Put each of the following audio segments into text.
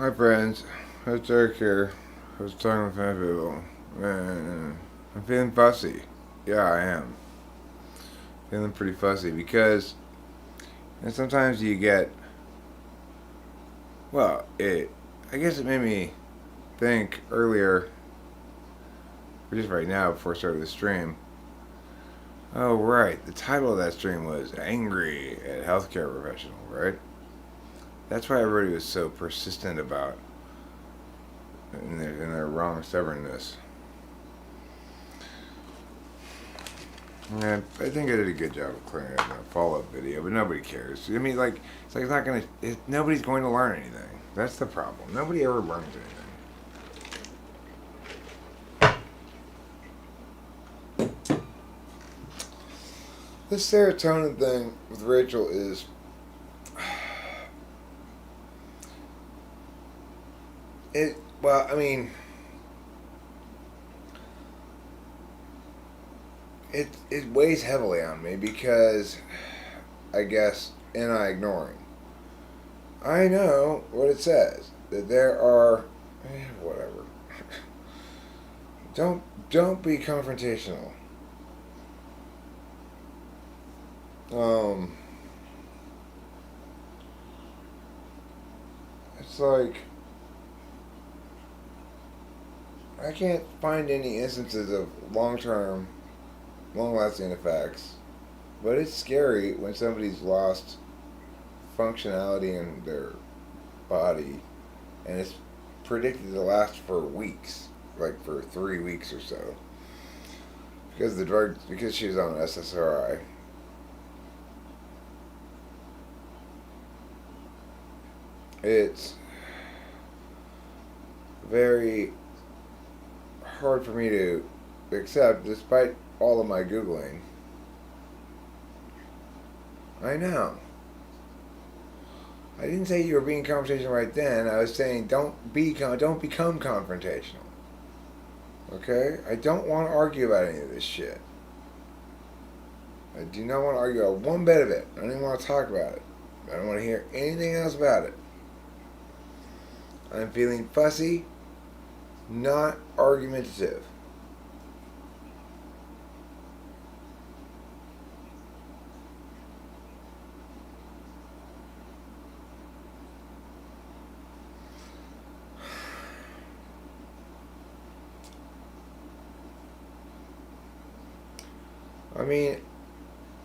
Hi friends, it's Eric here. I was talking with my people. I'm feeling fussy. Yeah, I am. Feeling pretty fussy because sometimes you get, well, I guess it made me think earlier, or just right now before I started the stream. Oh, right, the title of that stream was Angry at Healthcare Professional, right? That's why everybody was so persistent about in their wrong stubbornness. Yeah, I think I did a good job of clearing up in a follow-up video, but nobody cares. I mean, it's not gonna. Nobody's going to learn anything. That's the problem. Nobody ever learns anything. This serotonin thing with Rachel is. It. Well, I mean, it weighs heavily on me because, I guess, am I ignoring? I know what it says. That there are, whatever. Don't be confrontational. It's like I can't find any instances of long-term, long-lasting effects, but it's scary when somebody's lost functionality in their body, and it's predicted to last for weeks, like for 3 weeks or so, because she was on SSRI. It's very hard for me to accept, despite all of my googling. I know. I didn't say you were being confrontational right then. I was saying don't become confrontational. Okay? I don't want to argue about any of this shit. I do not want to argue about one bit of it. I don't even want to talk about it. I don't want to hear anything else about it. I'm feeling fussy, not argumentative. I mean,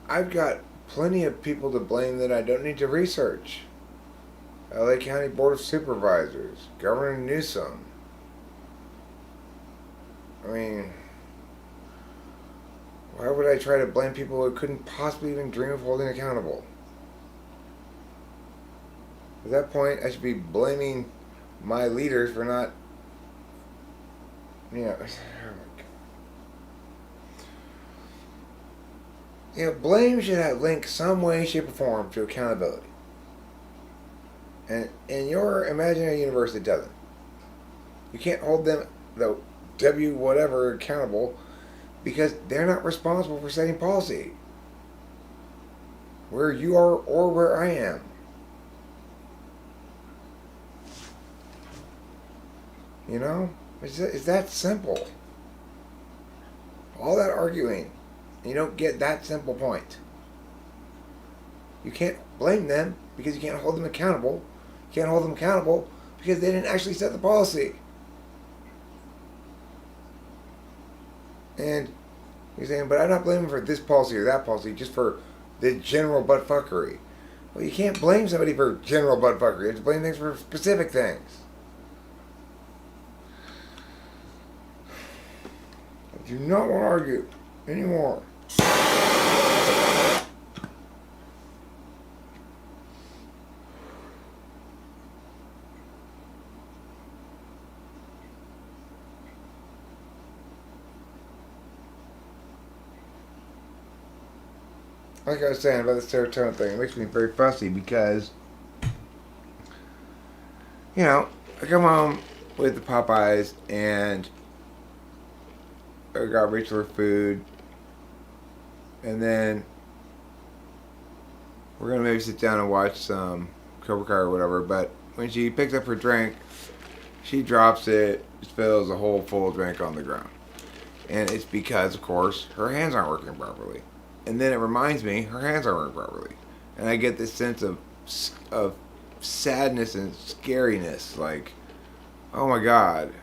I've got plenty of people to blame that I don't need to research. LA County Board of Supervisors, Governor Newsom. I mean, why would I try to blame people who couldn't possibly even dream of holding accountable? At that point, I should be blaming my leaders for not, you know, blame should have linked some way, shape, or form to accountability. And in your imaginary universe, it doesn't. You can't hold them, the W whatever, accountable because they're not responsible for setting policy. Where you are or where I am. You know? It's that simple. All that arguing. You don't get that simple point. You can't blame them because you can't hold them accountable. You can't hold them accountable because they didn't actually set the policy. And you're saying, but I'm not blaming for this policy or that policy, just for the general buttfuckery. Well, you can't blame somebody for general buttfuckery. You have to blame things for specific things. I do not want to argue anymore. Like I was saying about the serotonin thing, it makes me very fussy because, I come home with the Popeyes and I got Rachel her food, and then we're gonna maybe sit down and watch some Cobra Kai or whatever. But when she picks up her drink, she drops it, spills a whole full drink on the ground. And it's because, of course, her hands aren't working properly. And then it reminds me her hands aren't working properly. And I get this sense of sadness and scariness. Like, oh my God.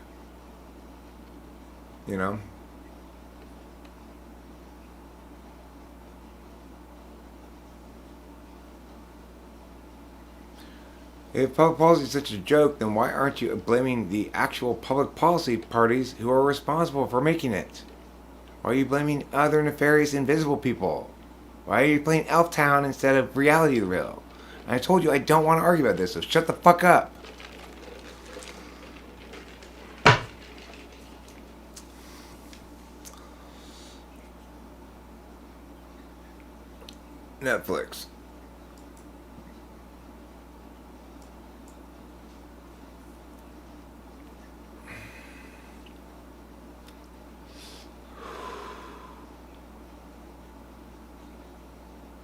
You know? If public policy is such a joke, then why aren't you blaming the actual public policy parties who are responsible for making it? Why are you blaming other nefarious invisible people? Why are you playing Elf Town instead of Reality Real? And I told you I don't want to argue about this, so shut the fuck up. Netflix.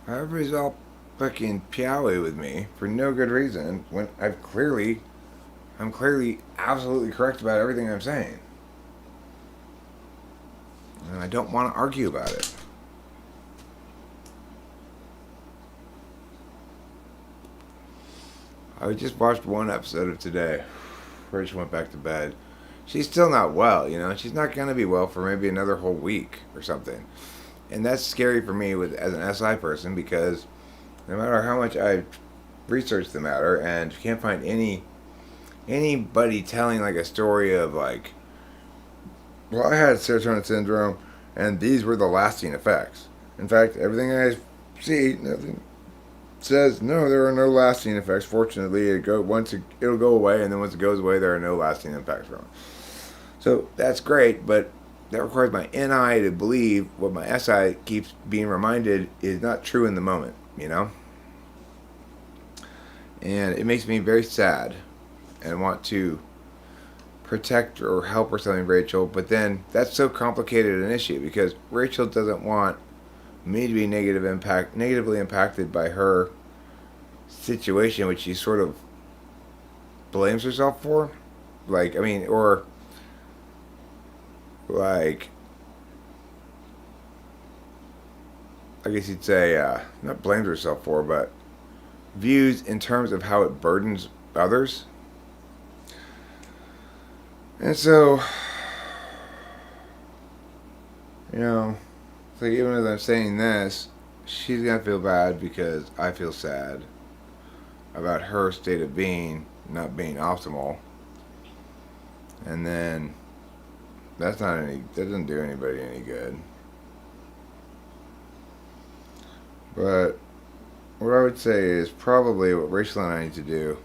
Everybody's all fucking piawy with me for no good reason when I'm clearly absolutely correct about everything I'm saying. And I don't want to argue about it. I just watched one episode of today. Rachel went back to bed. She's still not well, you know. She's not going to be well for maybe another whole week or something. And that's scary for me as an SI person because no matter how much I've researched the matter and can't find anybody telling like a story of like, well, I had serotonin syndrome and these were the lasting effects. In fact, everything I see, nothing says no. There are no lasting effects. Fortunately, it'll go away, and then once it goes away, there are no lasting effects from it. So that's great, but that requires my NI to believe what my SI keeps being reminded is not true in the moment, you know? And it makes me very sad and want to protect or help or something Rachel, but then that's so complicated an issue because Rachel doesn't want me to be negatively impacted by her situation, which she sort of blames herself for. Like, I mean, or like, I guess you'd say, not blames herself for, but views in terms of how it burdens others. And so, you know, so even as I'm saying this, she's going to feel bad because I feel sad about her state of being not being optimal. And then that doesn't do anybody any good. But what I would say is probably what Rachel and I need to do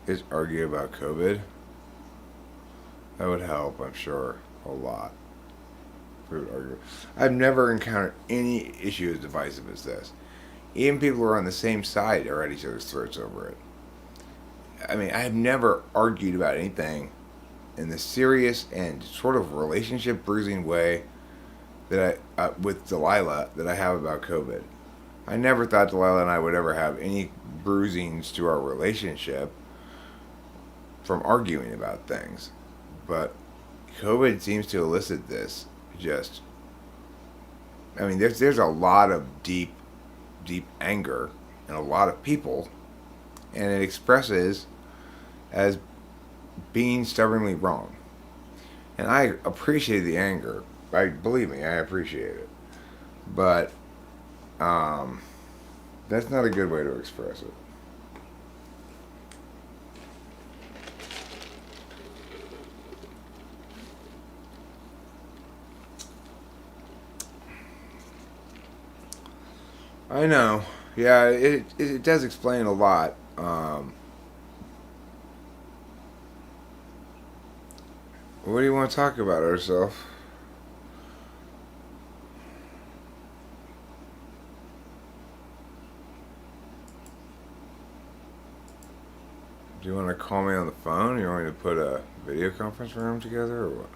is argue about COVID. That would help, I'm sure, a lot. We would argue. I've never encountered any issue as divisive as this. Even people who are on the same side are at each other's throats over it. I mean, I have never argued about anything in the serious and sort of relationship bruising way that with Delilah that I have about COVID. I never thought Delilah and I would ever have any bruisings to our relationship from arguing about things. But COVID seems to elicit this. Just, I mean, there's a lot of deep anger in a lot of people, and it expresses as being stubbornly wrong. And I appreciate the anger. Believe me, I appreciate it. But that's not a good way to express it. I know. Yeah, it does explain a lot. What do you want to talk about, yourself? Do you want to call me on the phone? Or you want me to put a video conference room together, or what?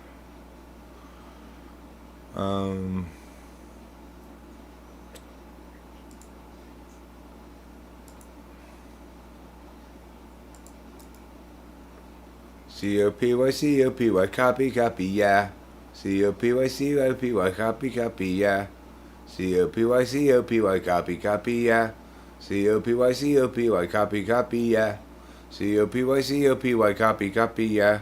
C-O-P-Y, copy, copy, yeah. C-O-P-Y, copy, copy, yeah. C-O-P-Y, copy, copy, yeah. C-O-P-Y, copy, copy, yeah. C-O-P-Y, copy, copy, yeah.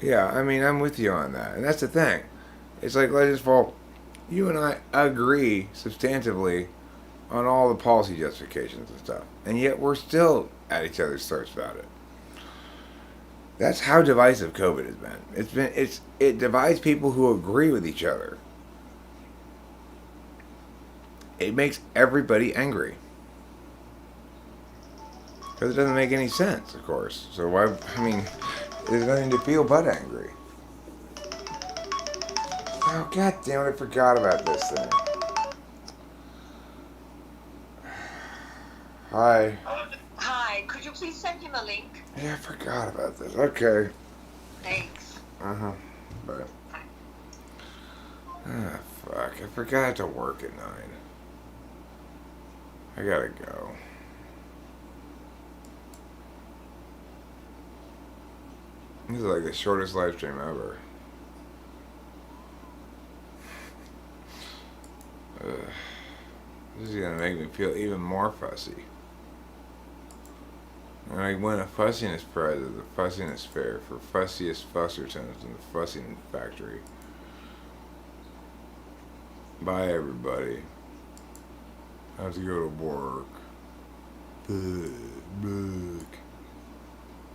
Yeah, I mean, I'm with you on that. And that's the thing. It's like, let's just fall. You and I agree substantively on all the policy justifications and stuff. And yet we're still at each other's throats about it. That's how divisive COVID has been. It divides people who agree with each other. It makes everybody angry. Because it doesn't make any sense, of course. So why, I mean, there's nothing to feel but angry. Oh, god damn it, I forgot about this thing. Hi. Hi, could you please send him a link? Yeah, I forgot about this. Okay. Thanks. Uh-huh. Bye. Ah, fuck. I forgot to work at 9. I gotta go. This is like the shortest live stream ever. This is gonna make me feel even more fussy. And I win a fussiness prize at the Fussiness Fair for fussiest Fussertons in the Fussing Factory. Bye, everybody. I have to go to work. Book.